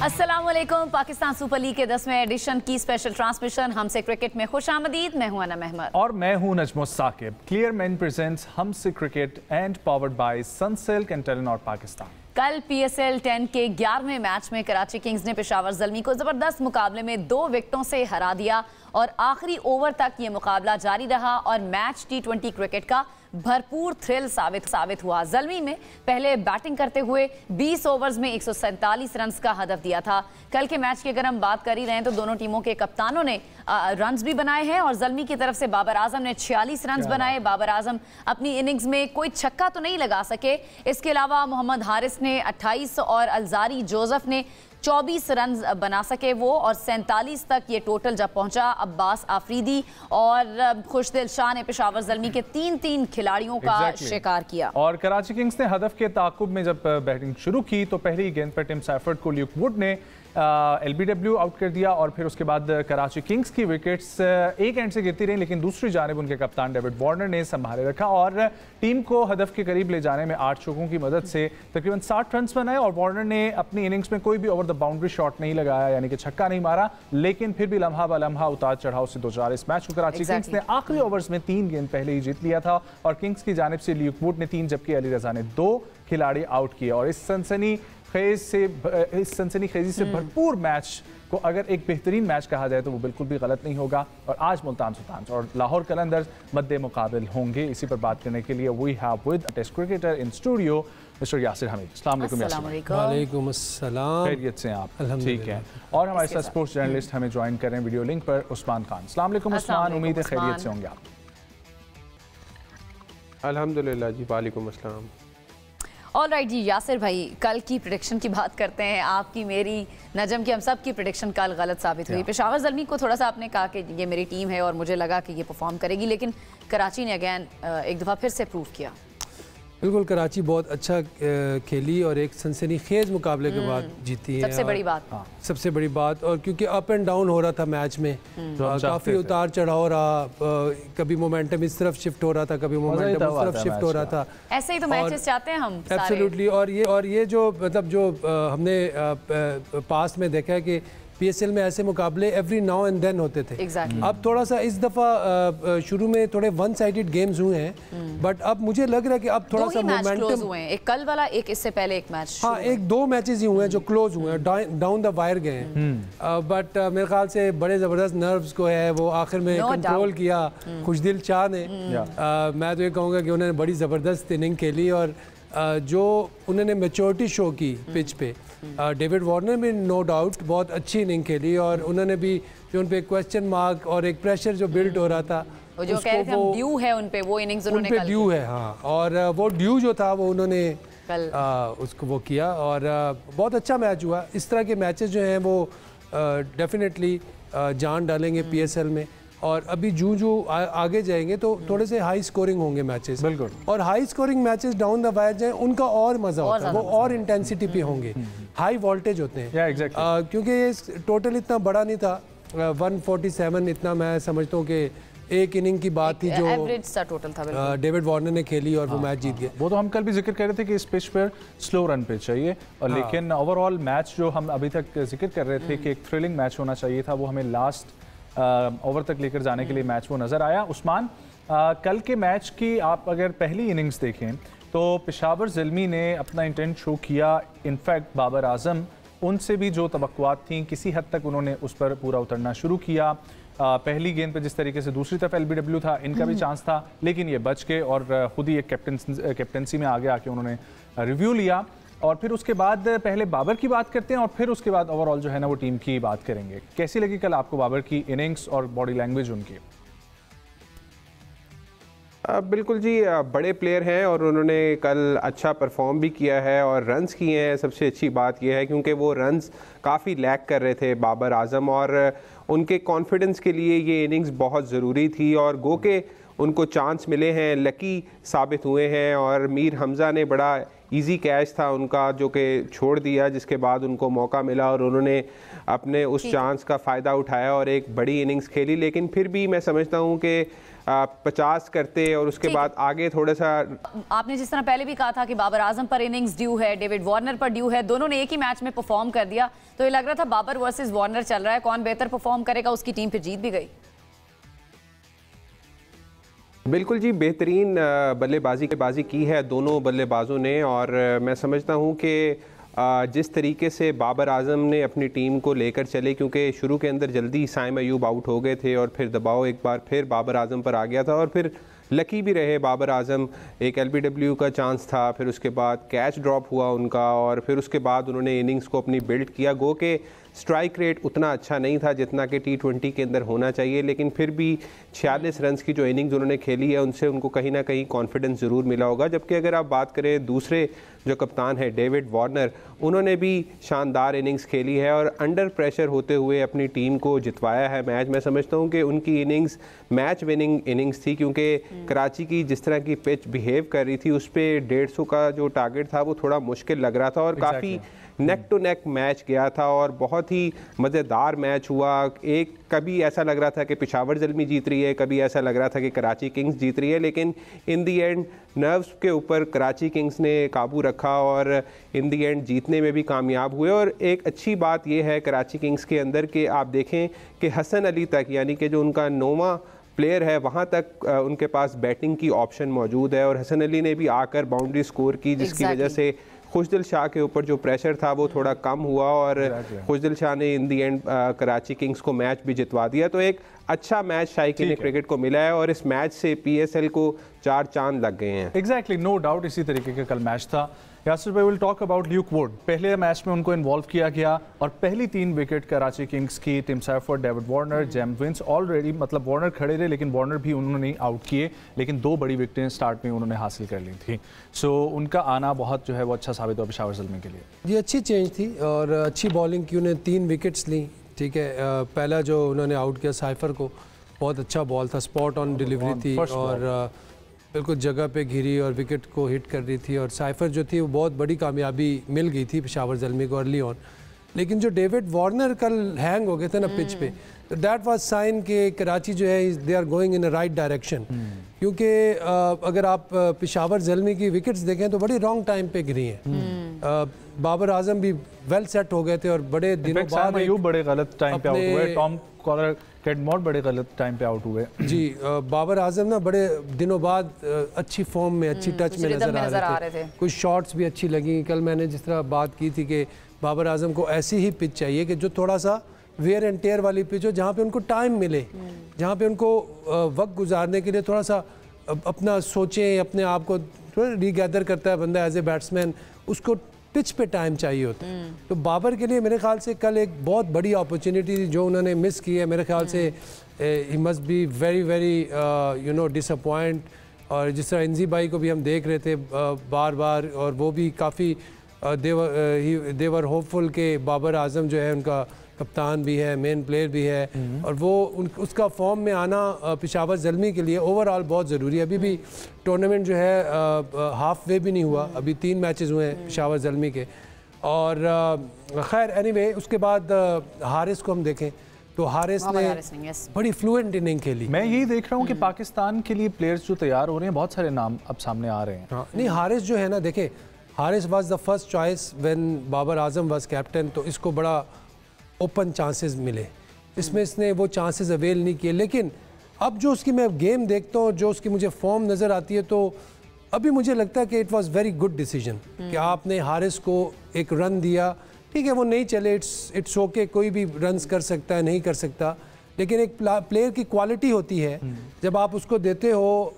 अस्सलामुअलैकुम। Pakistan super league के 10वें एडिशन की स्पेशल ट्रांसमिशन हमसे क्रिकेट में खुशामदीद। मैं हूं अनम अहमद और मैं हूं Najmus Saqib. Clear main presents हमसे cricket and powered by Sunsilk and Telenor Pakistan. कल PSL 10 के 11वें मैच में कराची किंग्स ने पेशावर ज़ल्मी को जबरदस्त मुकाबले में 2 विकेटों से हरा दिया और आखिरी ओवर तक ये मुकाबला जारी रहा और मैच T20 क्रिकेट का भरपूर थ्रिल साबित हुआ। ज़ल्मी में पहले बैटिंग करते हुए 20 ओवर्स में 147 रन का हदफ दिया था। कल के मैच की अगर हम बात कर ही रहे हैं तो दोनों टीमों के कप्तानों ने रन्स भी बनाए हैं और ज़ल्मी की तरफ से बाबर आजम ने 46 रन बनाए। बाबर आजम अपनी इनिंग्स में कोई छक्का तो नहीं लगा सके, इसके अलावा मोहम्मद हारिस ने 28 और अलजारी जोसेफ ने 24 रन बना सके वो, और 47 तक ये टोटल जब पहुंचा अब्बास आफरीदी और खुशदिल शाह ने पेशावर ज़ल्मी के 3 खिलाड़ियों का शिकार किया। और कराची किंग्स ने हदफ के ताकुब में जब बैटिंग शुरू की तो पहली गेंद पर टिम सैफर्ड को ल्यूक वुड ने LBW आउट कर दिया और फिर उसके बाद कराची किंग्स की विकेट्स एक एंड से गिरती रही, लेकिन दूसरी जानिब उनके कप्तान डेविड वार्नर ने संभाले रखा और टीम को हदफ के करीब ले जाने में 8 चौकों की मदद से तकरीबन 60 रन बनाए। और वार्नर ने अपनी इनिंग्स में कोई भी ओवर द बाउंड्री शॉट नहीं लगाया, यानी कि छक्का नहीं मारा, लेकिन फिर भी लम्हा ब लम्हा उतार चढ़ाव से 2-4 इस मैच को कराची किंग्स ने आखिरी ओवर्स में 3 गेंद पहले ही जीत लिया था और किंग्स की जानिब से ल्यूक वुड ने 3 जबकि अली रजा ने 2 खिलाड़ी आउट किए। और इस सनसनीखेजी से भरपूर मैच को अगर एक बेहतरीन मैच कहा जाए तो वो बिल्कुल भी गलत नहीं होगा। और आज मुल्तान सुल्तान और लाहौर कलंदर्स मद्दे मुकाबिल होंगे। इसी पर बात करने के लिए we have with test cricketer in studio mister Yasir Hameed. अस्सलाम वालेकुम अस्सलाम। खैरियत से आप? ठीक है। और हमारे साथ स्पोर्ट्स जर्नलिस्ट हमें ज्वाइन कर रहे हैं वीडियो लिंक पर, उस्मान खान। अस्सलाम वालेकुम उस्मान, उम्मीद है खैरियत से होंगे आप। अल्हम्दुलिल्लाह जी, वालेकुम अस्सलाम। ऑल राइट जी, यासिर भाई कल की प्रेडिक्शन की बात करते हैं। आपकी, मेरी, नजम की, हम सब की प्रेडिक्शन कल गलत साबित हुई। पेशावर ज़ल्मी को थोड़ा सा आपने कहा कि ये मेरी टीम है और मुझे लगा कि ये परफॉर्म करेगी, लेकिन कराची ने अगेन एक दफ़ा फिर से प्रूव किया। बिल्कुल, कराची बहुत अच्छा खेली और एक सनसनीखेज मुकाबले के बाद जीती है। सबसे बड़ी बात, सबसे बड़ी बात। और क्योंकि अप एंड डाउन हो रहा था मैच में, काफ़ी उतार चढ़ाव रहा, कभी मोमेंटम इस तरफ शिफ्ट हो रहा था, कभी मोमेंटम उस तरफ शिफ्ट हो रहा था। ऐसे ही तो मैचेस चाहते हैं हम। एब्सोल्युटली। और ये जो मतलब जो हमने पास्ट में देखा है कि PSL में ऐसे मुकाबले एवरी नाउ एंड देन होते थे। अब थोड़ा सा इस दफ़ा शुरू में थोड़े वन साइडेड गेम्स हुए हैं, बट अब मुझे लग रहा है कि अब थोड़ा सा मोमेंटम हुए हैं। एक कल वाला, एक इससे पहले एक मैच, हाँ, 1-2 मैचेस ही हुए हैं जो क्लोज हुए हैं, डाउन द वायर गए हैं। बट मेरे ख्याल से बड़े ज़बरदस्त नर्व्स को है वो आखिर में कंट्रोल किया खुशदिल शाह ने। मैं तो ये कहूँगा कि उन्होंने बड़ी ज़बरदस्त इनिंग खेली और जो उन्होंने मैच्योरिटी शो की पिच पे, डेविड वार्नर भी नो डाउट बहुत अच्छी इनिंग खेली और उन्होंने भी जो उन पे क्वेश्चन मार्क और एक प्रेशर जो बिल्ड हो रहा था, वो जो कह रहे थे हम ड्यू है उन पे, वो इनिंग्स उन्होंने कल ड्यू है। हाँ, और वो ड्यू जो था वो उन्होंने कल उसको वो किया और बहुत अच्छा मैच हुआ। इस तरह के मैचेस जो हैं वो डेफिनेटली जान डालेंगे PSL में और अभी जूं आगे जाएंगे तो थोड़े से हाई स्कोरिंग होंगे मैचेस। बिल्कुल। और high scoring matches down the wire जाए उनका और मजा होता है, वो और इंटेंसिटी पे होंगे, हाई वोल्टेज होते हैं। क्योंकि ये टोटल इतना बड़ा नहीं था, 147 इतना मैं समझता हूँ कि एक इनिंग की बात थी जो एवरेज सा टोटल था। डेविड वार्नर ने खेली और वो मैच जीत गए। वो तो हम कल भी जिक्र कर रहे थे कि इस पिच पर स्लो रन पे चाहिए और लेकिन ओवरऑल मैच जो हम अभी तक जिक्र कर रहे थे कि एक थ्रिलिंग मैच होना चाहिए था, वो हमें लास्ट ओवर तक लेकर जाने के लिए मैच वो नज़र आया। उस्मान, कल के मैच की आप अगर पहली इनिंग्स देखें तो पेशावर ज़ल्मी ने अपना इंटेंट शो किया। इनफैक्ट बाबर आजम, उनसे भी जो तवक्कुआत थी किसी हद तक उन्होंने उस पर पूरा उतरना शुरू किया। पहली गेंद पे जिस तरीके से दूसरी तरफ LBW था, इनका भी चांस था, लेकिन ये बच गए और खुद ही एक कैप्टनसी में आगे आके उन्होंने रिव्यू लिया। और फिर उसके बाद पहले बाबर की बात करते हैं और फिर उसके बाद ओवरऑल जो है ना वो टीम की बात करेंगे। कैसी लगी कल आपको बाबर की इनिंग्स और बॉडी लैंग्वेज उनकी? बिल्कुल जी, बड़े प्लेयर हैं और उन्होंने कल अच्छा परफॉर्म भी किया है और रन्स किए हैं। सबसे अच्छी बात यह है क्योंकि वो रन्स काफ़ी लैक कर रहे थे बाबर आजम और उनके कॉन्फिडेंस के लिए ये इनिंग्स बहुत ज़रूरी थी और गो के उनको चांस मिले हैं, लकी साबित हुए हैं। और मीर हमज़ा ने बड़ा इजी कैच था उनका जो कि छोड़ दिया, जिसके बाद उनको मौका मिला और उन्होंने अपने उस चांस का फ़ायदा उठाया और एक बड़ी इनिंग्स खेली। लेकिन फिर भी मैं समझता हूँ कि 50 करते और उसके बाद आगे थोड़ा सा। आपने जिस तरह पहले भी कहा था कि बाबर आजम पर इनिंग्स ड्यू है, डेविड वार्नर पर ड्यू है, दोनों ने एक ही मैच में परफॉर्म कर दिया, तो ये लग रहा था बाबर वर्सेस वार्नर चल रहा है, कौन बेहतर परफॉर्म करेगा, उसकी टीम फिर जीत भी गई। बिल्कुल जी, बेहतरीन बल्लेबाजी की है दोनों बल्लेबाजों ने, और मैं समझता हूँ कि जिस तरीके से बाबर आजम ने अपनी टीम को लेकर चले, क्योंकि शुरू के अंदर जल्दी साइम अयूब आउट हो गए थे और फिर दबाव एक बार फिर बाबर आजम पर आ गया था, और फिर लकी भी रहे बाबर आजम, एक LBW का चांस था, फिर उसके बाद कैच ड्रॉप हुआ उनका, और फिर उसके बाद उन्होंने इनिंग्स को अपनी बिल्ड किया। गो के स्ट्राइक रेट उतना अच्छा नहीं था जितना कि T20 के अंदर होना चाहिए, लेकिन फिर भी 46 रन्स की जो इनिंग्स उन्होंने खेली है उनसे उनको कहीं ना कहीं कॉन्फिडेंस ज़रूर मिला होगा। जबकि अगर आप बात करें दूसरे जो कप्तान है डेविड वार्नर, उन्होंने भी शानदार इनिंग्स खेली है और अंडर प्रेशर होते हुए अपनी टीम को जितवाया है मैच। मैं समझता हूँ कि उनकी इनिंग्स मैच विनिंग इनिंग्स थी, क्योंकि कराची की जिस तरह की पिच बिहेव कर रही थी उस पर 150 का जो टारगेट था वो थोड़ा मुश्किल लग रहा था, और काफ़ी नेक टू नेक मैच गया था और बहुत ही मज़ेदार मैच हुआ। एक कभी ऐसा लग रहा था कि पेशावर ज़ल्मी जीत रही है, कभी ऐसा लग रहा था कि कराची किंग्स जीत रही है, लेकिन इन दी एंड नर्व्स के ऊपर कराची किंग्स ने काबू रखा और इन दी एंड जीतने में भी कामयाब हुए। और एक अच्छी बात यह है कराची किंग्स के अंदर कि आप देखें कि हसन अली तक, यानी कि जो उनका 9वां प्लेयर है, वहाँ तक उनके पास बैटिंग की ऑप्शन मौजूद है, और हसन अली ने भी आकर बाउंड्री स्कोर की, जिसकी वजह से खुशदिल शाह के ऊपर जो प्रेशर था वो थोड़ा कम हुआ, और खुशदिल शाह ने इन दी एंड कराची किंग्स को मैच भी जितवा दिया। तो एक अच्छा मैच शायकीन क्रिकेट को मिला है, और इस मैच से PSL को 4 चांद लग गए हैं। एग्जैक्टली, नो डाउट इसी तरीके का कल मैच था। यासिर भाई, will talk about Luke Wood. पहले मैच में उनको इन्वॉल्व किया गया और पहली 3 विकेट कराची किंग्स की Tim Seifert, David Warner, James Vince already, मतलब वार्नर खड़े रहे लेकिन वार्नर भी उन्होंने आउट किए, लेकिन 2 बड़ी विकेटें स्टार्ट में उन्होंने हासिल कर ली थी। सो उनका आना बहुत जो है वो अच्छा साबित हुआ पेशावर ज़ल्मी के लिए। ये अच्छी चेंज थी और अच्छी बॉलिंग की, उन्हें 3 विकेट्स ली। ठीक है, पहला जो उन्होंने आउट किया साइफर को, बहुत अच्छा बॉल था, स्पॉट ऑन डिलीवरी थी और बिल्कुल जगह पे घिरी और विकेट को हिट कर रही थी, और साइफर जो थी वो बहुत बड़ी कामयाबी मिल गई थी पेशावर ज़ल्मी को अर्ली ऑन। लेकिन जो डेविड वार्नर कल हैंग हो गए थे ना पिच पे, तो दैट वाज साइन कि कराची जो है they are going in a right direction, क्योंकि अगर आप पेशावर ज़ल्मी की विकेट्स देखें तो बड़ी रॉन्ग टाइम पे गिरी हैं। बाबर आजम भी वेल सेट हो गए थे और बड़े दिनों बाद बड़े गलत टाइम पे आउट हुए, टॉम कैडमोर बड़े गलत टाइम पे आउट हुए जी। बाबर आजम ना बड़े दिनों बाद अच्छी फॉर्म में, अच्छी टच में नजर आ रहे थे। कुछ शॉट्स भी अच्छी लगी। कल मैंने जिस तरह बात की थी कि बाबर आजम को ऐसी ही पिच चाहिए कि जो थोड़ा सा वेयर एंड टेयर वाली पिच हो, जहाँ पे उनको टाइम मिले, जहाँ पे उनको वक्त गुजारने के लिए थोड़ा सा अपना सोचें, अपने आप को थोड़ा रीगैदर करता है बंदा एज ए बैट्समैन, उसको पिच पे टाइम चाहिए होता है। तो बाबर के लिए मेरे ख्याल से कल एक बहुत बड़ी अपॉर्चुनिटी थी जो उन्होंने मिस की है। मेरे ख्याल से he must be very very you know disappoint. और जिस तरह इंजी भाई को भी हम देख रहे थे बार बार, और वो भी काफ़ी देवर होपफुल के बाबर आजम जो है उनका कप्तान भी है, मेन प्लेयर भी है, और वो उसका फॉर्म में आना पेशावर ज़ल्मी के लिए ओवरऑल बहुत ज़रूरी है। अभी भी टूर्नामेंट जो है हाफ वे भी नहीं हुआ, अभी 3 मैचेस हुए हैं पेशावर ज़ल्मी के। और खैर एनीवे, उसके बाद हारिस को हम देखें तो हारिस ने बड़ी फ्लुएंट इनिंग खेली। मैं यही देख रहा हूँ कि पाकिस्तान के लिए प्लेयर्स जो तैयार हो रहे हैं, बहुत सारे नाम अब सामने आ रहे हैं। हाँ, नहीं हारिस जो है ना, देखें Haris was the first choice when Babar Azam was captain, तो इसको बड़ा ओपन चांसेस मिले, इसमें इसने वो चांसेस अवेल नहीं किए। लेकिन अब जो उसकी मैं गेम देखता हूँ, जो उसकी मुझे फॉर्म नज़र आती है, तो अभी मुझे लगता है कि it was very good decision कि आपने हारिस को एक रन दिया। ठीक है, वो नहीं चले, इट्स ओके, कोई भी रन्स कर सकता है, नहीं कर सकता, लेकिन एक प्लेयर की क्वालिटी होती है, जब आप उसको देते हो,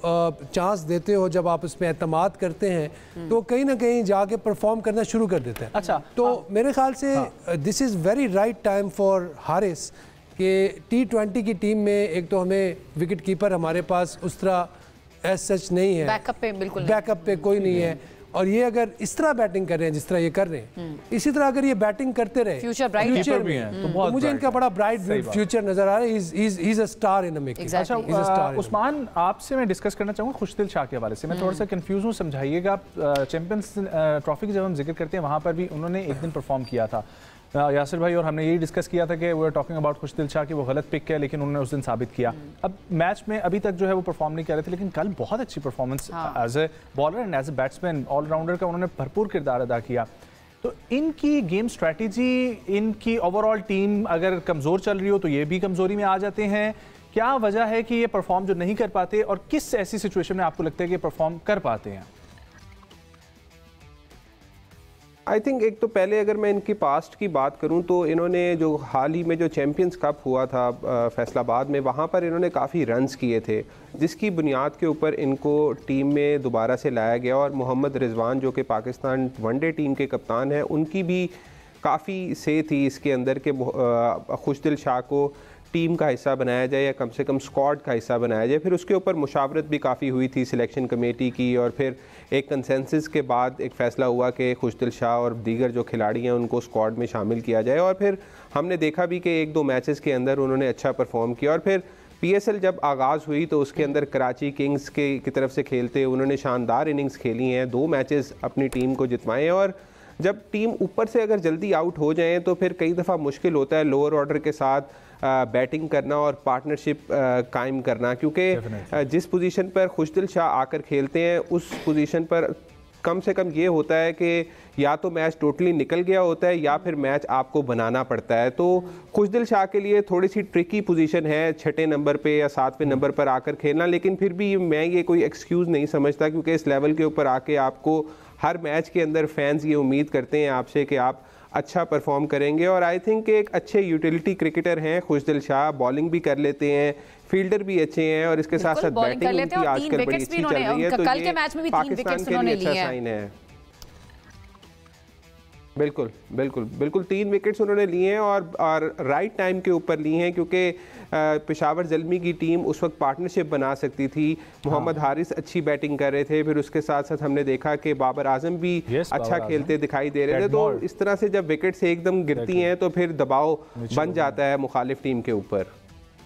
चांस देते हो, जब आप उस पर एतमाद करते हैं तो कहीं ना कहीं जाके परफॉर्म करना शुरू कर देते हैं। अच्छा, तो मेरे ख्याल से this is very right time for Haris कि T20 की टीम में एक तो हमें विकेट कीपर हमारे पास उस तरह एज सच नहीं है, बैकअप पे कोई नहीं है, और ये अगर इस तरह बैटिंग कर रहे हैं जिस तरह ये कर रहे हैं, इसी तरह अगर ये बैटिंग करते रहे फ्यूचर में, तो मुझे इनका बड़ा ब्राइट फ्यूचर नजर आ रहा है। He is a star in the making. अच्छा उस्मान, आपसे मैं डिस्कस करना चाहूँगा खुशदिल शाह के हवाले से। मैं थोड़ा सा कंफ्यूज हूँ, समझाइएगा। चैंपियंस ट्रॉफी की जब हम जिक्र करते हैं वहाँ पर भी उन्होंने एक दिन परफॉर्म किया था, यासिर भाई और हमने यही डिस्कस किया था कि वो टॉकिंग अबाउट खुशदिल शाह कि वो गलत पिक है, लेकिन उन्होंने उस दिन साबित किया। अब मैच में अभी तक जो है वो परफॉर्म नहीं कर रहे थे, लेकिन कल बहुत अच्छी performance as a bowler and as a batsman allrounder का उन्होंने भरपूर किरदार अदा किया। तो इनकी गेम स्ट्रैटेजी, इनकी ओवरऑल टीम अगर कमज़ोर चल रही हो तो ये भी कमज़ोरी में आ जाते हैं। क्या वजह है कि ये परफॉर्म जो नहीं कर पाते, और किस ऐसी सिचुएशन में आपको लगता है कि परफॉर्म कर पाते हैं? आई थिंक एक तो पहले अगर मैं इनकी पास्ट की बात करूं तो इन्होंने जो हाल ही में जो चैम्पियंस कप हुआ था फैसलाबाद में, वहां पर इन्होंने काफ़ी रन्स किए थे, जिसकी बुनियाद के ऊपर इनको टीम में दोबारा से लाया गया। और मोहम्मद रिजवान जो कि पाकिस्तान वनडे टीम के कप्तान हैं, उनकी भी काफ़ी से थी इसके अंदर के खुशदिल शाह को टीम का हिस्सा बनाया जाए या कम से कम स्क्वाड का हिस्सा बनाया जाए। फिर उसके ऊपर मुशावरत भी काफ़ी हुई थी सिलेक्शन कमेटी की, और फिर एक कंसेंसस के बाद एक फ़ैसला हुआ कि खुशदिल शाह और दीगर जो खिलाड़ी हैं उनको स्क्वाड में शामिल किया जाए। और फिर हमने देखा भी कि 1-2 मैचेस के अंदर उन्होंने अच्छा परफॉर्म किया। और फिर PSL जब आगाज़ हुई तो उसके अंदर कराची किंग्स की तरफ से खेलते उन्होंने शानदार इनिंग्स खेली हैं, 2 मैचेस अपनी टीम को जितवाए हैं। और जब टीम ऊपर से अगर जल्दी आउट हो जाएं तो फिर कई दफ़ा मुश्किल होता है लोअर ऑर्डर के साथ बैटिंग करना और पार्टनरशिप कायम करना, क्योंकि जिस पोजीशन पर खुशदिल शाह आकर खेलते हैं उस पोजीशन पर कम से कम ये होता है कि या तो मैच टोटली निकल गया होता है या फिर मैच आपको बनाना पड़ता है। तो खुशदिल शाह के लिए थोड़ी सी ट्रिकी पोजीशन है 6ठे नंबर पे या 7वें नंबर पर आकर खेलना, लेकिन फिर भी मैं ये कोई एक्सक्यूज़ नहीं समझता, क्योंकि इस लेवल के ऊपर आके आपको हर मैच के अंदर फैंस ये उम्मीद करते हैं आपसे कि आप अच्छा परफॉर्म करेंगे। और आई थिंक एक अच्छे यूटिलिटी क्रिकेटर हैं खुशदिल शाह, बॉलिंग भी कर लेते हैं, फील्डर भी अच्छे हैं, और इसके साथ साथ बैटिंग उनकी आजकल बड़ी अच्छी चल रही है। तो कल के मैच में भी 3 विकेट्स उन्होंने लिए हैं। साइन है, बिल्कुल बिल्कुल बिल्कुल 3 विकेट्स उन्होंने लिए हैं और राइट टाइम के ऊपर लिए हैं, क्योंकि पेशावर ज़ल्मी की टीम उस वक्त पार्टनरशिप बना सकती थी। मोहम्मद हारिस अच्छी बैटिंग कर रहे थे, फिर उसके साथ साथ हमने देखा कि बाबर आजम भी अच्छा खेलते दिखाई दे रहे थे। तो इस तरह से जब विकेट्स एकदम गिरती हैं तो फिर दबाव बन जाता है मुखालिफ टीम के ऊपर।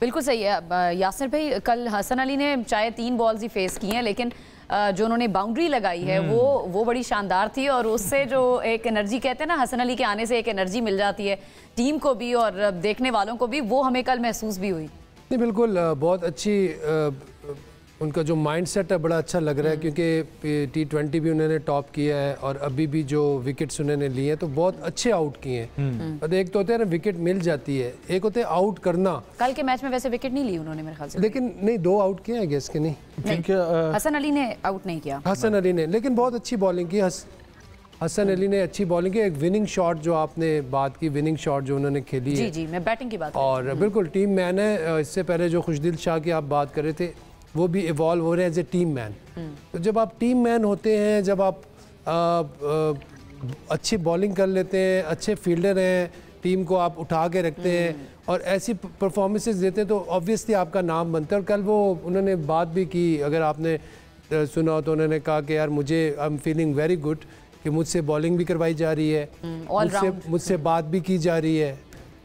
बिल्कुल सही है यासिर भाई, कल हसन अली ने चाहे 3 बॉल्स ही फेस की हैं, लेकिन जो उन्होंने बाउंड्री लगाई है वो बड़ी शानदार थी, और उससे जो एक एनर्जी कहते हैं ना, हसन अली के आने से एक एनर्जी मिल जाती है टीम को भी और देखने वालों को भी, वो हमें कल महसूस भी हुई। नहीं बिल्कुल, बहुत अच्छी उनका जो माइंडसेट है बड़ा अच्छा लग रहा है, क्योंकि T20 भी उन्होंने टॉप किया है और अभी भी जो विकेट्स उन्होंने लिए हैं तो बहुत अच्छे आउट किए हैं। एक तो होता है ना विकेट मिल जाती है, एक होता है आउट करना। कल के मैच में वैसे विकेट नहीं ली उन्होंने मेरे ख्याल से, लेकिन नहीं 2 आउट किए हैं गेस के नहीं, हसन अली ने आउट नहीं किया, हसन अली ने, लेकिन बहुत अच्छी बॉलिंग की। हसन अली ने अच्छी बॉलिंग की। एक विनिंग शॉट जो आपने बात की, विनिंग शॉट जो उन्होंने खेली है, जी मैं बैटिंग की बात और बिल्कुल टीम मैन है। इससे पहले जो खुशदिल शाह की आप बात कर रहे थे वो भी इवॉल्व हो रहे हैं एज ए टीम मैन। तो जब आप टीम मैन होते हैं, जब आप अच्छी बॉलिंग कर लेते हैं, अच्छे फील्डर हैं, टीम को आप उठा के रखते हैं और ऐसी परफॉर्मेंसेस देते हैं तो ऑब्वियसली आपका नाम बनता है। और कल वो उन्होंने बात भी की, अगर आपने सुना तो उन्होंने कहा कि यार मुझे I am feeling very good कि मुझसे बॉलिंग भी करवाई जा रही है, मुझसे बात भी की जा रही है,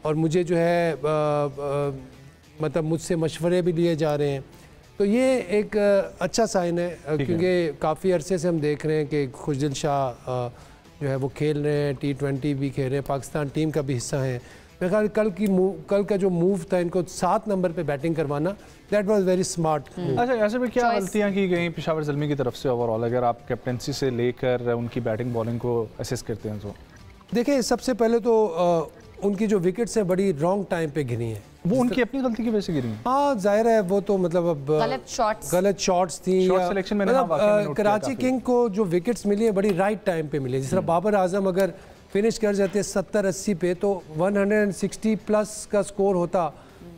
और मुझे जो है मतलब मुझसे मशवरे भी लिए जा रहे हैं। तो ये एक अच्छा साइन है, क्योंकि काफ़ी अरसे से हम देख रहे हैं कि खुशदिल शाह जो है वो खेल रहे हैं, T20 भी खेल रहे हैं, पाकिस्तान टीम का भी हिस्सा है। मेरे ख्याल कल का जो मूव था इनको 7 नंबर पे बैटिंग करवाना, दैट वाज वेरी स्मार्ट। अच्छा, ऐसे में क्या गलतियां की गई पेशावर ज़ल्मी की तरफ से ओवरऑल, अगर आप कैप्टेंसी से लेकर उनकी बैटिंग बॉलिंग को असेस करते हैं तो? देखिए, सबसे पहले तो उनकी जो विकेट्स हैं बड़ी रॉन्ग टाइम पे गिरी हैं। वो उनकी अपनी गलती की वजह से गिरी हैं? हाँ जाहिर है, वो तो मतलब अब गलत शॉट्स थी, मतलब कराची किंग को जो विकेट्स मिली है बड़ी राइट टाइम पे मिली है। जिस तरह बाबर आजम अगर फिनिश कर जाते 70-80 पे तो 160 प्लस का स्कोर होता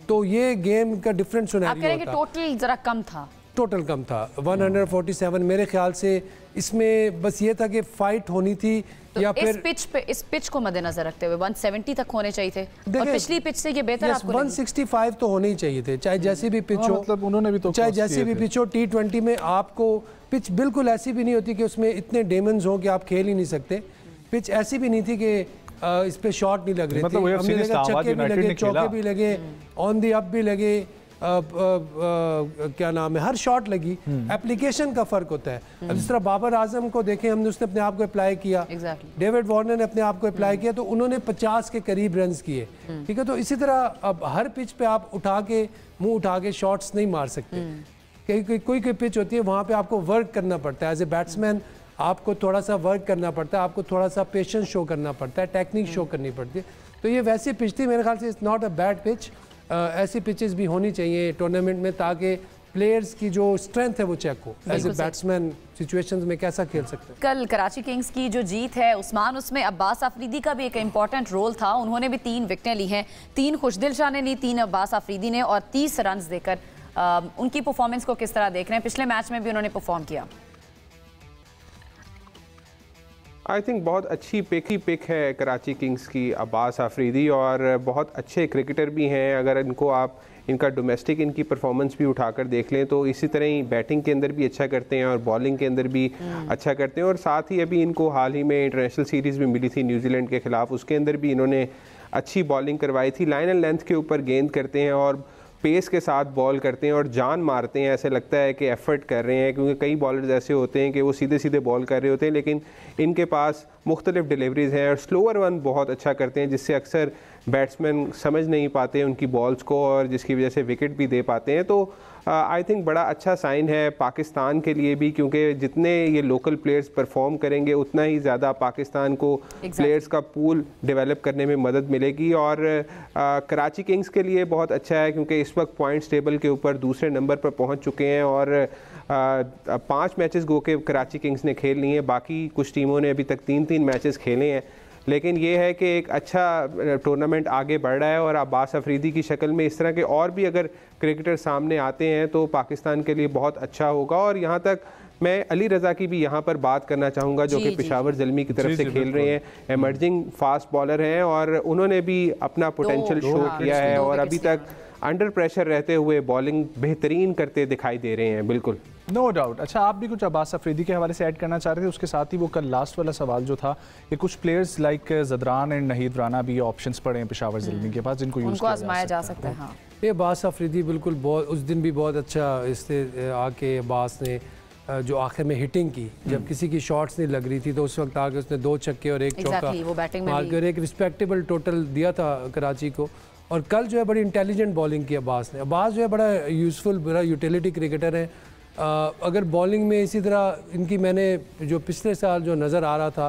तो ये गेम का डिफरेंट सिनेरियो होता। टोटल जरा कम था, टोटल कम था 147 मेरे ख्याल से। इसमें बस ये था कि फाइट होनी थी, तो या फिर इस पिच को मद्देनजर रखते हुए 170 तक होने चाहिए थे, और पिछली पिच से ये बेहतर आपको 165 तो होने ही चाहिए थे, चाहे जैसी भी पिच हो, मतलब उन्होंने भी तो चाहे जैसी भी पिच हो। T20 में आपको पिच बिल्कुल ऐसी भी नहीं होती कि उसमें इतने डेमन्स हो कि आप खेल ही नहीं सकते। पिच ऐसी भी नहीं थी कि इस पे शॉट नहीं लग रहे थे, हमने देखा छक्के भी लगे, चौके भी लगे, ऑन दी अप भी लगे, क्या नाम है, हर शॉट लगी, एप्लीकेशन का फ़र्क होता है। अब जिस तरह बाबर आजम को देखें हमने, उसने अपने आप को अप्लाई किया, डेविड वार्नर ने अपने आप को अप्लाई किया, तो उन्होंने 50 के करीब रन किए, ठीक है। तो इसी तरह अब हर पिच पे आप मुंह उठा के शॉट्स नहीं मार सकते। कोई पिच होती है वहाँ पे आपको वर्क करना पड़ता है, एज ए बैट्समैन आपको थोड़ा सा वर्क करना पड़ता है, आपको थोड़ा सा पेशेंस शो करना पड़ता है, टेक्निक शो करनी पड़ती है। तो ये वैसी पिच थी, मेरे ख्याल से it's not a bad pitch. ऐसी पिचेस भी होनी चाहिए टूर्नामेंट में, ताकि प्लेयर्स की जो स्ट्रेंथ है वो चेक हो, एज ए बैट्समैन सिचुएशंस में कैसा खेल सकते हैं। कल कराची किंग्स की जो जीत है उस्मान, उसमें अब्बास अफरीदी का भी एक इंपॉर्टेंट रोल था। उन्होंने भी 3 विकेटें ली हैं, 3 खुशदिल शाह ने ली, 3 अब्बास अफरीदी ने, और 30 रन देकर उनकी परफॉर्मेंस को किस तरह देख रहे हैं? पिछले मैच में भी उन्होंने परफॉर्म किया। आई थिंक बहुत अच्छी पिक है कराची किंग्स की अब्बास अफरीदी, और बहुत अच्छे क्रिकेटर भी हैं। अगर इनका डोमेस्टिक इनकी परफॉर्मेंस भी उठाकर देख लें तो इसी तरह ही बैटिंग के अंदर भी अच्छा करते हैं और बॉलिंग के अंदर भी अच्छा करते हैं। और साथ ही अभी इनको हाल ही में इंटरनेशनल सीरीज़ भी मिली थी न्यूजीलैंड के ख़िलाफ़, उसके अंदर भी इन्होंने अच्छी बॉलिंग करवाई थी। लाइन एंड लेंथ के ऊपर गेंद करते हैं और पेस के साथ बॉल करते हैं और जान मारते हैं, ऐसे लगता है कि एफर्ट कर रहे हैं, क्योंकि कई बॉलर्स ऐसे होते हैं कि वो सीधे सीधे बॉल कर रहे होते हैं, लेकिन इनके पास मुख्तलिफ डिलीवरीज हैं और स्लोअर वन बहुत अच्छा करते हैं, जिससे अक्सर बैट्समैन समझ नहीं पाते उनकी बॉल्स को और जिसकी वजह से विकेट भी दे पाते हैं। तो आई थिंक बड़ा अच्छा साइन है पाकिस्तान के लिए भी, क्योंकि जितने ये लोकल प्लेयर्स परफॉर्म करेंगे उतना ही ज़्यादा पाकिस्तान को प्लेयर्स का पूल डेवलप करने में मदद मिलेगी। और कराची किंग्स के लिए बहुत अच्छा है, क्योंकि इस वक्त पॉइंट्स टेबल के ऊपर दूसरे नंबर पर पहुंच चुके हैं और 5 मैचेस गो के कराची किंग्स ने खेल लिए हैं, बाकी कुछ टीमों ने अभी तक 3-3 मैचेस खेले हैं। लेकिन ये है कि एक अच्छा टूर्नामेंट आगे बढ़ रहा है और अब्बास अफरीदी की शक्ल में इस तरह के और भी अगर क्रिकेटर सामने आते हैं तो पाकिस्तान के लिए बहुत अच्छा होगा। और यहाँ तक मैं अली रज़ा की भी यहाँ पर बात करना चाहूँगा, जो कि पेशावर ज़ल्मी की तरफ से खेल रहे हैं, एमर्जिंग फास्ट बॉलर हैं और उन्होंने भी अपना पोटेंशियल शो किया है और अभी तक अंडर प्रेशर रहते हुए बॉलिंग बेहतरीन करते दिखाई दे रहे हैं। बिल्कुल, नो डाउट। अच्छा, आप भी कुछ अब्बास अफरीदी के हवाले से ऐड करना चाह रहे थे? उसके साथ ही वो कल लास्ट वाला सवाल जो था कि कुछ players like Zadran and नहीद Rana भी ऑप्शंस पड़े हैं पेशावर ज़ल्मी के पास, जिनको यूज़ आजमाया जा सकता है। हाँ, ये अब्बास अफरीदी बिल्कुल उस दिन भी बहुत अच्छा इससे आके अब्बास ने जो आखिर में हिटिंग की, जब किसी की शॉट्स नहीं लग रही थी तो उस वक्त आके उसने 2 छक्के और 1 चौका मार के और एक रिस्पेक्टेबल टोटल दिया था कराची को। और कल जो है बड़ी इंटेलिजेंट बॉलिंग की अब्बास ने। अब्बास जो है बड़ा यूज़फुल, बड़ा यूटिलिटी क्रिकेटर है। अगर बॉलिंग में इसी तरह इनकी, मैंने जो पिछले साल जो नज़र आ रहा था,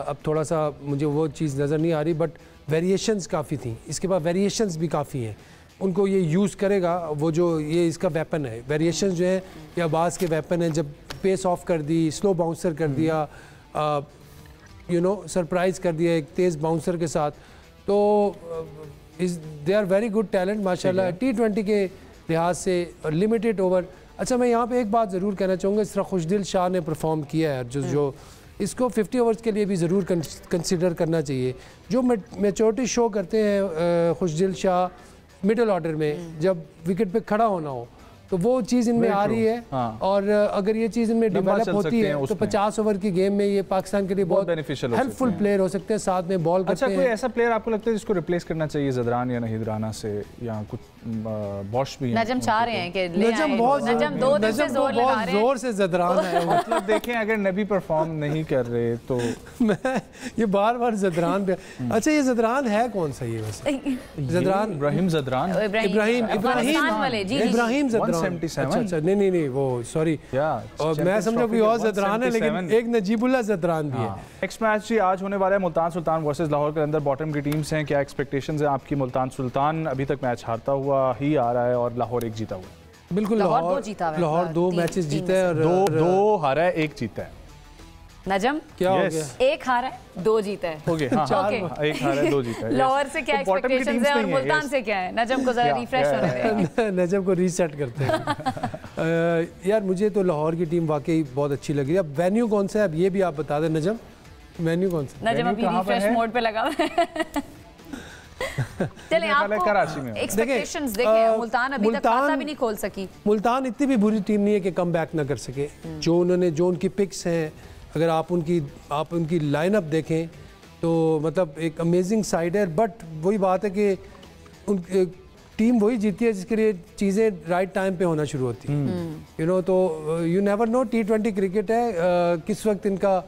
अब थोड़ा सा मुझे वो चीज़ नज़र नहीं आ रही, बट वेरिएशंस काफ़ी थी, इसके बाद वेरिएशंस भी काफ़ी हैं। उनको ये यूज़ करेगा, वो जो ये इसका वेपन है, वेरिएशंस जो है ये अब्बास के वेपन है। जब पेस ऑफ कर दी, स्लो बाउंसर कर दिया, सरप्राइज़ कर दिया एक तेज़ बाउंसर के साथ, तो they are very good talent माशाल्लाह। T20 के लिहाज से लिमिटेड ओवर। अच्छा, मैं यहाँ पे एक बात ज़रूर कहना चाहूँगा, इस तरह खुशदिल शाह ने परफॉर्म किया है, जो इसको 50 ओवर्स के लिए भी ज़रूर कंसिडर करना चाहिए। जो मैच्योरिटी शो करते हैं खुशदिल शाह मिडल ऑर्डर में, जब विकेट पे खड़ा होना हो, तो वो चीज़ इनमें आ रही है। हाँ। और अगर ये चीज़ इनमें डेवलप होती है तो 50 ओवर की गेम में ये पाकिस्तान के लिए बहुत हेल्पफुल प्लेयर हो सकते हैं, साथ में बॉल करते हैं। अच्छा, कोई ऐसा प्लेयर आपको लगता है जिसको रिप्लेस करना चाहिए ज़दरान या नहीद राना से, या कुछ बॉश भी? नजम चाह रहे हैं कि नजम बहुत जोर से ज़दरान है। मतलब देखें, अगर नबी परफॉर्म नहीं कर रहे तो मैं ये बार जदरान पे। अच्छा, ये ज़दरान है कौन सा? ये वैसे ज़दरान इब्राहिम ज़दरान, इब्राहिम ज़दरान। अच्छा, नहीं, वो सॉरी, और मैं समझा कोई और ज़दरान है, लेकिन एक नजीबुल्लाह ज़दरान भी है। नेक्स्ट मैच जी आज होने वाला है मुल्तान सुल्तान वर्सेस लाहौर कलंदर। बॉटम की टीम्स हैं, क्या एक्सपेक्टेशंस हैं आपकी? मुल्तान सुल्तान अभी तक मैच हारता हुआ ही आ रहा है और लाहौर 1 जीता हुआ है। बिल्कुल, लाहौर 2 मैचेस जीता है और 2 हारा है, 1 जीता है। नजम क्या हो गया? 1 हारा है, 2 जीता है। ओके, हाँ, 1 हारा है, 2 जीता है। लाहौर से क्या एक्सपेक्टेशंस है और मुल्तान से क्या है? नजम को जरा रिफ्रेश होने दें। नजम को रीसेट करते हैं। यार, मुझे तो लाहौर की टीम वाकई बहुत अच्छी लगी है। अब वेन्यू कौन सा है, अब ये भी आप बता दें नजम, वेन्यू कौन सा? नजम अभी रिफ्रेश मोड पे लगा हुआ है। चलें, आपको एक्सपेक्टेशंस देखें। मुल्तान अभी तक खाता भी नहीं खोल सकी। मुल्तान इतनी भी बुरी टीम नहीं है कि कम बैक ना कर सके। जो उनकी पिक्स हैं, अगर आप उनकी लाइनअप देखें तो मतलब एक अमेजिंग साइड है। बट वही बात है कि टीम वही जीती है जिसके लिए चीज़ें राइट टाइम पे होना शुरू होती हैं, यू नो। तो you never know, T20 cricket है, किस वक्त इनका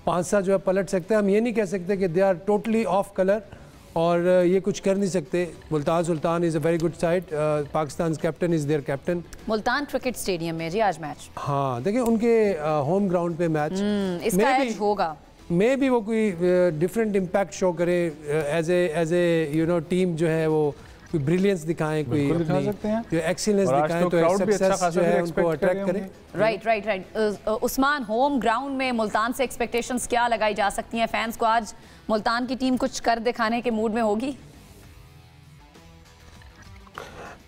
पांसा जो है पलट सकता है। हम ये नहीं कह सकते कि they are totally off colour और ये कुछ कर नहीं सकते। Multan Sultan is a very good side, Pakistan captain is there captain. Multan cricket stadium में जी आज मैच। हाँ देखिए उनके होम ग्राउंड पे मैच, इसका एज होगा मे भी वो कोई डिफरेंट इम्पैक्ट शो करे, as a you know team जो है वो कोई ब्रिलियंस दिखाएं, कोई दिखा सकते हैं, जो एक्सीलेंस दिखाएं, तो सक्सेस जो है उनको अट्रैक्ट करें। राइट। उस्मान, होम ग्राउंड में मुल्तान से एक्सपेक्टेशंस क्या लगाई जा सकती हैं? फैंस को आज मुल्तान की टीम कुछ कर दिखाने के मूड में होगी?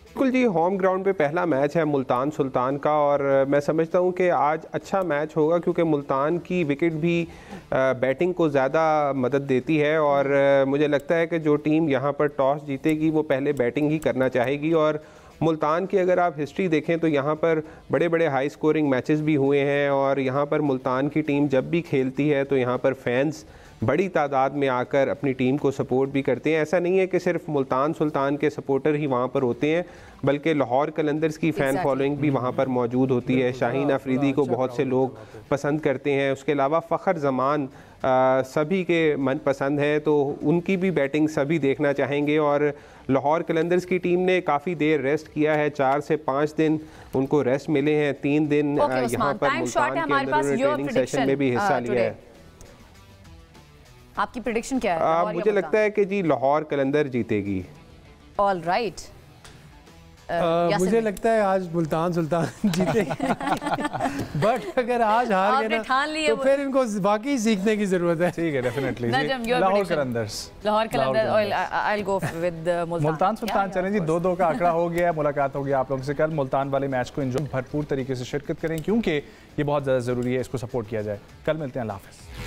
बिल्कुल जी, होम ग्राउंड पे पहला मैच है मुल्तान सुल्तान का और मैं समझता हूँ कि आज अच्छा मैच होगा क्योंकि मुल्तान की विकेट भी बैटिंग को ज़्यादा मदद देती है और मुझे लगता है कि जो टीम यहाँ पर टॉस जीतेगी वो पहले बैटिंग ही करना चाहेगी। और मुल्तान की अगर आप हिस्ट्री देखें तो यहाँ पर बड़े बड़े हाई स्कोरिंग मैचेस भी हुए हैं और यहाँ पर मुल्तान की टीम जब भी खेलती है तो यहाँ पर फैंस बड़ी तादाद में आकर अपनी टीम को सपोर्ट भी करते हैं। ऐसा नहीं है कि सिर्फ मुल्तान सुल्तान के सपोर्टर ही वहाँ पर होते हैं, बल्कि लाहौर कलंदर्स की फ़ैन फॉलोइंग भी वहाँ पर मौजूद होती है। शाहीन अफरीदी को बहुत से लोग पसंद करते हैं, उसके अलावा फ़खर ज़मान सभी के मन पसंद है, तो उनकी भी बैटिंग सभी देखना चाहेंगे। और लाहौर कलंदर्स की टीम ने काफ़ी देर रेस्ट किया है, 4 से 5 दिन उनको रेस्ट मिले हैं, 3 दिन यहाँ पर मुल्तान के अंदर ट्रेनिंग सेशन में भी हिस्सा लिया है। आपकी प्रेडिक्शन क्या है? मुझे लगता है कि जी लाहौर कलंदर जीतेगी। All right. मुझे लगता है आज मुल्तान सुल्तान जीतेगी बट अगर आज हार गए ना तो फिर इनको वाकई सीखने की जरूरत है। ठीक है, definitely Lahore Qalandars. Lahore Qalandar, I will go with Multan Sultan. चलें जी, 2-2 का आंकड़ा हो गया है। मुलाकात होगी आप लोगों से कल। मुल्तान वाले मैच को एंजॉय भरपूर तरीके से शिरकत करें क्योंकि ये बहुत ज़्यादा ज़रूरी है, इसको सपोर्ट किया जाए। कल मिलते हैं, अल्लाह हाफ़िज़।